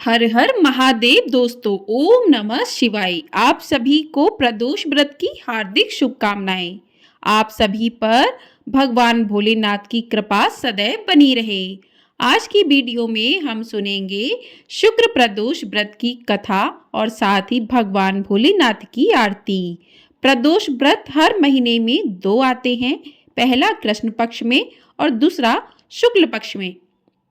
हर हर महादेव दोस्तों, ओम नमः शिवाय। आप सभी को प्रदोष व्रत की हार्दिक शुभकामनाएं। आप सभी पर भगवान भोलेनाथ की कृपा सदैव बनी रहे। आज की वीडियो में हम सुनेंगे शुक्र प्रदोष व्रत की कथा और साथ ही भगवान भोलेनाथ की आरती। प्रदोष व्रत हर महीने में दो आते हैं, पहला कृष्ण पक्ष में और दूसरा शुक्ल पक्ष में।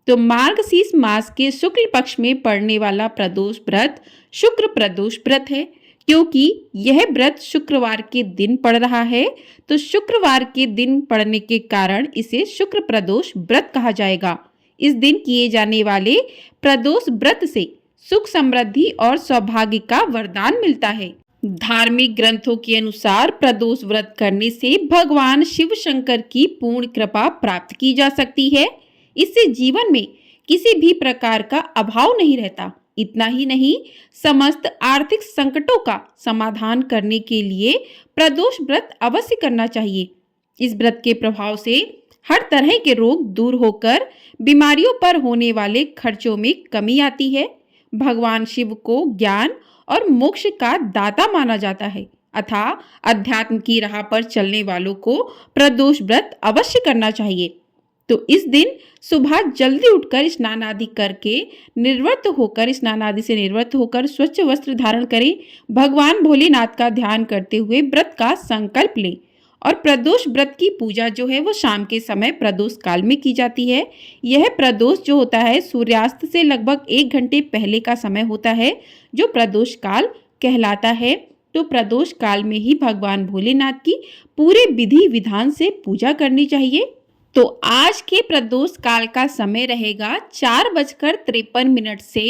तो मार्गशीर्ष मास के शुक्ल पक्ष में पड़ने वाला प्रदोष व्रत शुक्र प्रदोष व्रत है। क्योंकि यह व्रत शुक्रवार के दिन पड़ रहा है, तो शुक्रवार के दिन पड़ने के कारण इसे शुक्र प्रदोष व्रत कहा जाएगा। इस दिन किए जाने वाले प्रदोष व्रत से सुख समृद्धि और सौभाग्य का वरदान मिलता है। धार्मिक ग्रंथों के अनुसार प्रदोष व्रत करने से भगवान शिव शंकर की पूर्ण कृपा प्राप्त की जा सकती है। इससे जीवन में किसी भी प्रकार का अभाव नहीं रहता। इतना ही नहीं, समस्त आर्थिक संकटों का समाधान करने के लिए प्रदोष व्रत अवश्य करना चाहिए। इस व्रत के प्रभाव से हर तरह के रोग दूर होकर बीमारियों पर होने वाले खर्चों में कमी आती है। भगवान शिव को ज्ञान और मोक्ष का दाता माना जाता है, अतः अध्यात्म की राह पर चलने वालों को प्रदोष व्रत अवश्य करना चाहिए। तो इस दिन सुबह जल्दी उठकर स्नान आदि करके स्नान आदि से निवृत्त होकर स्वच्छ वस्त्र धारण करें। भगवान भोलेनाथ का ध्यान करते हुए व्रत का संकल्प लें। और प्रदोष व्रत की पूजा जो है वो शाम के समय प्रदोष काल में की जाती है। यह प्रदोष जो होता है सूर्यास्त से लगभग 1 घंटे पहले का समय होता है, जो प्रदोष काल कहलाता है। तो प्रदोष काल में ही भगवान भोलेनाथ की पूरे विधि विधान से पूजा करनी चाहिए। तो आज के प्रदोष काल का समय रहेगा 4:53 से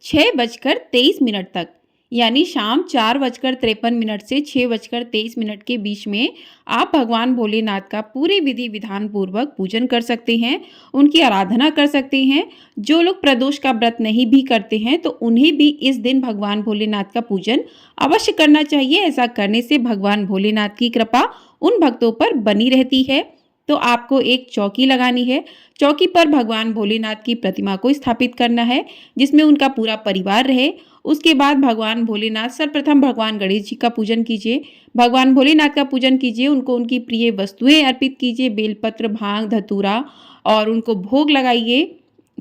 6:23 तक, यानी शाम 4:53 से 6:23 के बीच में आप भगवान भोलेनाथ का पूरे विधि विधान पूर्वक पूजन कर सकते हैं, उनकी आराधना कर सकते हैं। जो लोग प्रदोष का व्रत नहीं भी करते हैं तो उन्हें भी इस दिन भगवान भोलेनाथ का पूजन अवश्य करना चाहिए। ऐसा करने से भगवान भोलेनाथ की कृपा उन भक्तों पर बनी रहती है। तो आपको एक चौकी लगानी है। चौकी पर भगवान भोलेनाथ की प्रतिमा को स्थापित करना है, जिसमें उनका पूरा परिवार रहे। उसके बाद भगवान भोलेनाथ सर्वप्रथम भगवान गणेश जी का पूजन कीजिए। भगवान भोलेनाथ का पूजन कीजिए, उनको उनकी प्रिय वस्तुएं अर्पित कीजिए, बेलपत्र, भांग, धतूरा, और उनको भोग लगाइए,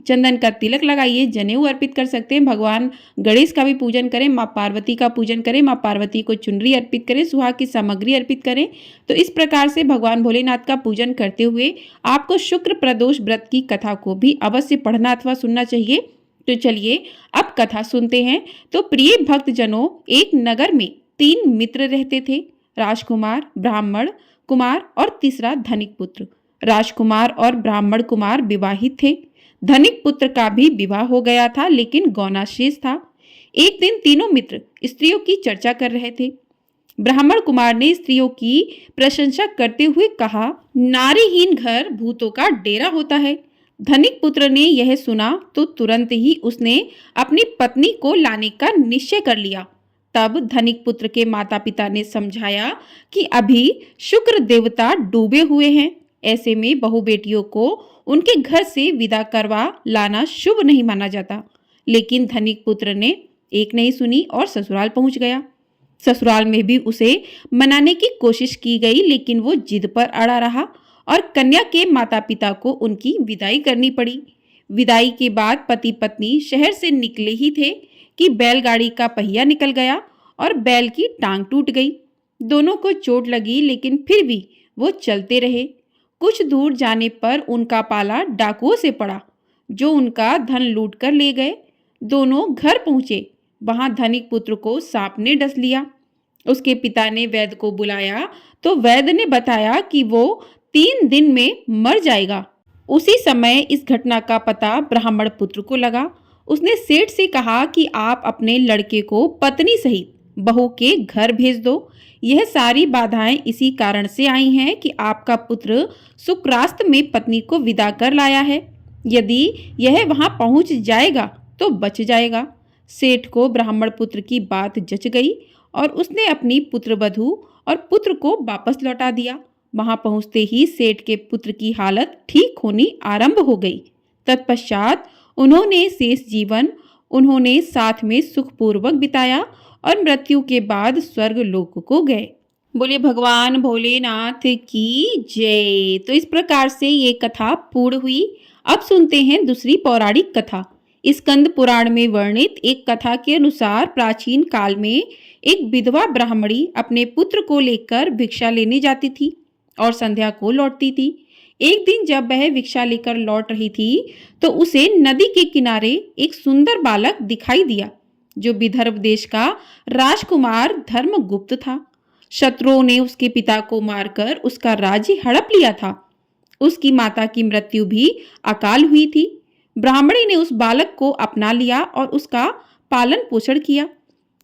चंदन का तिलक लगाइए, जनेऊ अर्पित कर सकते हैं। भगवान गणेश का भी पूजन करें, माँ पार्वती का पूजन करें, माँ पार्वती को चुनरी अर्पित करें, सुहाग की सामग्री अर्पित करें। तो इस प्रकार से भगवान भोलेनाथ का पूजन करते हुए आपको शुक्र प्रदोष व्रत की कथा को भी अवश्य पढ़ना अथवा सुनना चाहिए। तो चलिए अब कथा सुनते हैं। तो प्रिय भक्तजनों, एक नगर में 3 मित्र रहते थे, राजकुमार, ब्राह्मण कुमार और तीसरा धनिक पुत्र। राजकुमार और ब्राह्मण कुमार विवाहित थे। धनिक पुत्र का भी विवाह हो गया था, लेकिन गौना शेष था। एक दिन तीनों मित्र स्त्रियों की चर्चा कर रहे थे। ब्राह्मण कुमार ने स्त्रियों की प्रशंसा करते हुए कहा, नारीहीन घर भूतों का डेरा होता है। धनिक पुत्र ने यह सुना तो तुरंत ही उसने अपनी पत्नी को लाने का निश्चय कर लिया। तब धनिक पुत्र के माता पिता ने समझाया कि अभी शुक्र देवता डूबे हुए हैं, ऐसे में बहू बेटियों को उनके घर से विदा करवा लाना शुभ नहीं माना जाता। लेकिन धनिक पुत्र ने एक नहीं सुनी और ससुराल पहुंच गया। ससुराल में भी उसे मनाने की कोशिश की गई, लेकिन वो जिद पर अड़ा रहा और कन्या के माता पिता को उनकी विदाई करनी पड़ी। विदाई के बाद पति पत्नी शहर से निकले ही थे कि बैलगाड़ी का पहिया निकल गया और बैल की टांग टूट गई। दोनों को चोट लगी, लेकिन फिर भी वो चलते रहे। कुछ दूर जाने पर उनका पाला डाकुओं से पड़ा, जो उनका धन लूट कर ले गए। दोनों घर पहुंचे, वहां धनिक पुत्र को सांप ने डस लिया। उसके पिता ने वैद्य को बुलाया तो वैद्य ने बताया कि वो 3 दिन में मर जाएगा। उसी समय इस घटना का पता ब्राह्मण पुत्र को लगा। उसने सेठ से कहा कि आप अपने लड़के को पत्नी सहित बहू के घर भेज दो। यह सारी बाधाएं इसी कारण से आई हैं कि आपका पुत्र शुक्रास्त में पत्नी को विदा कर लाया है। यदि यह वहां पहुंच जाएगा तो बच जाएगा। सेठ को ब्राह्मण पुत्र की बात जच गई और उसने अपनी पुत्रवधू और पुत्र को वापस लौटा दिया। वहां पहुंचते ही सेठ के पुत्र की हालत ठीक होनी आरंभ हो गई। तत्पश्चात उन्होंने शेष जीवन उन्होंने साथ में सुखपूर्वक बिताया और मृत्यु के बाद स्वर्ग लोक को गए। बोलिए भगवान भोलेनाथ की जय। तो इस प्रकार से ये कथा पूर्ण हुई। अब सुनते हैं दूसरी पौराणिक कथा। स्कंद पुराण में वर्णित एक कथा के अनुसार प्राचीन काल में एक विधवा ब्राह्मणी अपने पुत्र को लेकर भिक्षा लेने जाती थी और संध्या को लौटती थी। एक दिन जब वह भिक्षा लेकर लौट रही थी तो उसे नदी के किनारे एक सुंदर बालक दिखाई दिया जो विदर्भ देश का राजकुमार धर्मगुप्त था। शत्रुओं ने उसके पिता को मारकर उसका राज्य हड़प लिया था। उसकी माता की मृत्यु भी अकाल हुई थी। ब्राह्मणी ने उस बालक को अपना लिया और उसका पालन पोषण किया।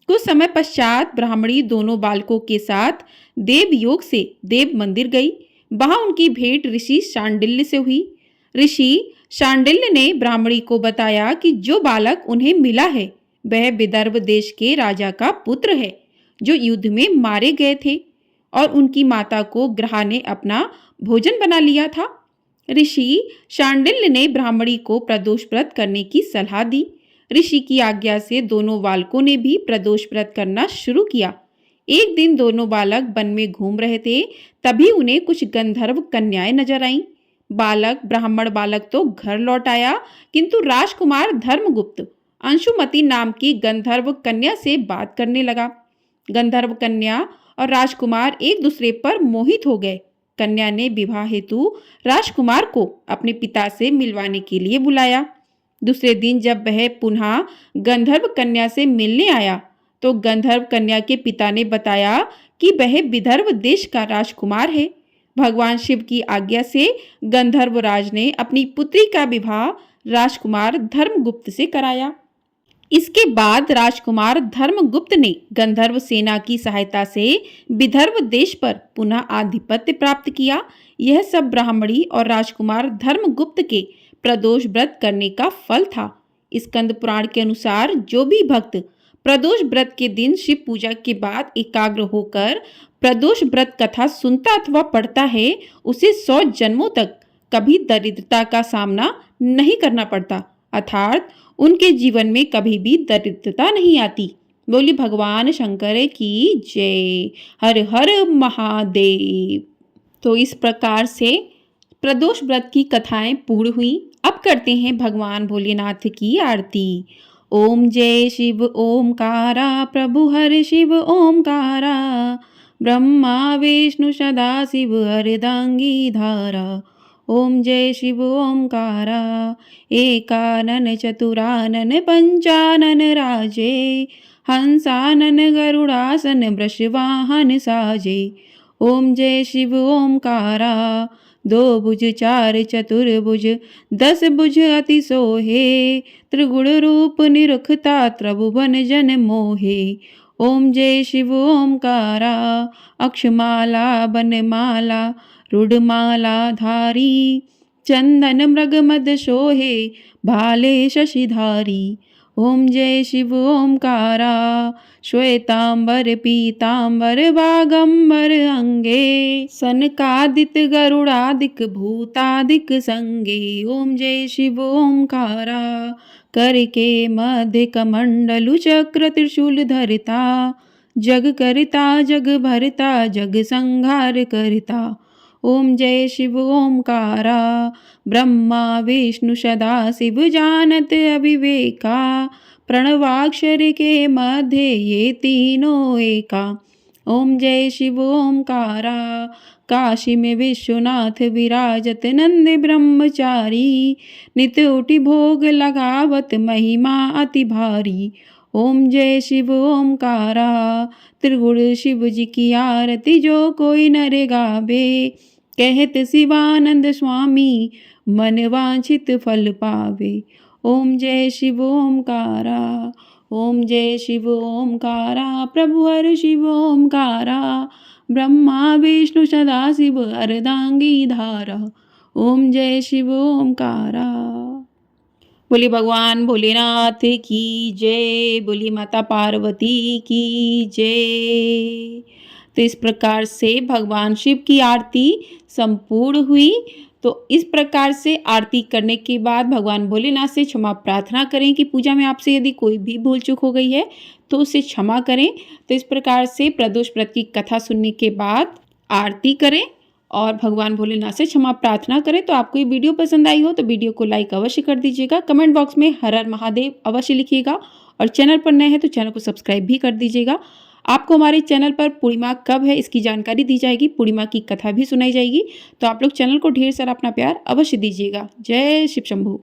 कुछ समय पश्चात ब्राह्मणी दोनों बालकों के साथ देवयोग से देव मंदिर गई। वहां उनकी भेंट ऋषि शांडिल्य से हुई। ऋषि शांडिल्य ने ब्राह्मणी को बताया कि जो बालक उन्हें मिला है वह विदर्भ देश के राजा का पुत्र है जो युद्ध में मारे गए थे और उनकी माता को ग्रह ने अपना भोजन बना लिया था। ऋषि शांडिल्य ने ब्राह्मणी को प्रदोष व्रत करने की सलाह दी। ऋषि की आज्ञा से दोनों बालकों ने भी प्रदोष व्रत करना शुरू किया। एक दिन दोनों बालक वन में घूम रहे थे, तभी उन्हें कुछ गंधर्व कन्याएं नजर आईं। ब्राह्मण बालक तो घर लौट आया, किंतु राजकुमार धर्मगुप्त अंशुमति नाम की गंधर्व कन्या से बात करने लगा। गंधर्व कन्या और राजकुमार एक दूसरे पर मोहित हो गए। कन्या ने विवाह हेतु राजकुमार को अपने पिता से मिलवाने के लिए बुलाया। दूसरे दिन जब वह पुनः गंधर्व कन्या से मिलने आया तो गंधर्व कन्या के पिता ने बताया कि वह विदर्भ देश का राजकुमार है। भगवान शिव की आज्ञा से गंधर्व राज ने अपनी पुत्री का विवाह राजकुमार धर्मगुप्त से कराया। इसके बाद राजकुमार धर्मगुप्त ने गंधर्व सेना की सहायता से विदर्भ देश पर पुनः आधिपत्य प्राप्त किया। यह सब ब्राह्मणी और राजकुमार धर्मगुप्त के प्रदोष व्रत करने का फल था। स्कंद पुराण के अनुसार जो भी भक्त प्रदोष व्रत के दिन शिव पूजा के बाद एकाग्र होकर प्रदोष व्रत कथा सुनता अथवा पढ़ता है उसे 100 जन्मों तक कभी दरिद्रता का सामना नहीं करना पड़ता, अर्थात उनके जीवन में कभी भी दरिद्रता नहीं आती। बोली भगवान शंकर की जय। हर हर महादेव। तो इस प्रकार से प्रदोष व्रत की कथाएं पूर्ण हुई। अब करते हैं भगवान भोलेनाथ की आरती। ओम जय शिव ओमकारा, प्रभु हर शिव ओमकारा, ब्रह्मा विष्णु सदा शिव हरदांगी धारा। ओम जय शिव ओमकारा, एकानन चतुरानन पंचानन राजे, हंसानन गरुड़ासन वृषवाहन साजे। ओम जय शिव ओमकारा, 2 भुज 4 चतुर्भुज 10 भुज अति सोहे, त्रिगुण रूप निरखता त्रिभुवन जन मोहे। ओम जय शिव ओमकारा, अक्षमाला बनमाला रुडमाला धारी, चंदन मृग मद सोहे भाले शशिधारी। ओम जय शिव ओमकारा, श्वेतांबर पीतांबर बागंबर अंगे, सनकादिक गरुड़ादिक भूतादिक संगे। ओम जय शिव ओमकारा, करके मध्य कमंडलु चक्र त्रिशूल धरता, जग करता जग भरता जग संहार करता। ओम जय शिव ओमकारा, ब्रह्मा विष्णु सदा शिव जानत अविवेका, प्रणवाक्षर के मध्य ये तीनों एका। ओम जय शिव ओमकारा, काशी में विश्वनाथ विराजत नंद ब्रह्मचारी, नित उठि भोग लगावत महिमा अति भारी। ओम जय शिव ओमकारा, त्रिगुण शिव जी की आरती जो कोई नर गावे, कहत शिवानंद स्वामी मन वांछित फल पावे। ओम जय शिव ओमकारा, ओम जय शिव ओमकारा, प्रभु हर शिव ओमकारा, ब्रह्मा विष्णु सदा शिव अर्धांगी धारा। ओम जय शिव ओमकारा। बोली भगवान भोलेनाथ की जय। बोली माता पार्वती की जय। तो इस प्रकार से भगवान शिव की आरती संपूर्ण हुई। तो इस प्रकार से आरती करने के बाद भगवान भोलेनाथ से क्षमा प्रार्थना करें कि पूजा में आपसे यदि कोई भी भूल चूक हो गई है तो उसे क्षमा करें। तो इस प्रकार से प्रदोष व्रत की कथा सुनने के बाद आरती करें और भगवान भोलेनाथ से क्षमा प्रार्थना करें। तो आपको ये वीडियो पसंद आई हो तो वीडियो को लाइक अवश्य कर दीजिएगा, कमेंट बॉक्स में हर हर महादेव अवश्य लिखिएगा और चैनल पर नए हैं तो चैनल को सब्सक्राइब भी कर दीजिएगा। आपको हमारे चैनल पर पूर्णिमा कब है इसकी जानकारी दी जाएगी, पूर्णिमा की कथा भी सुनाई जाएगी। तो आप लोग चैनल को ढेर सारा अपना प्यार अवश्य दीजिएगा। जय शिव शंभू।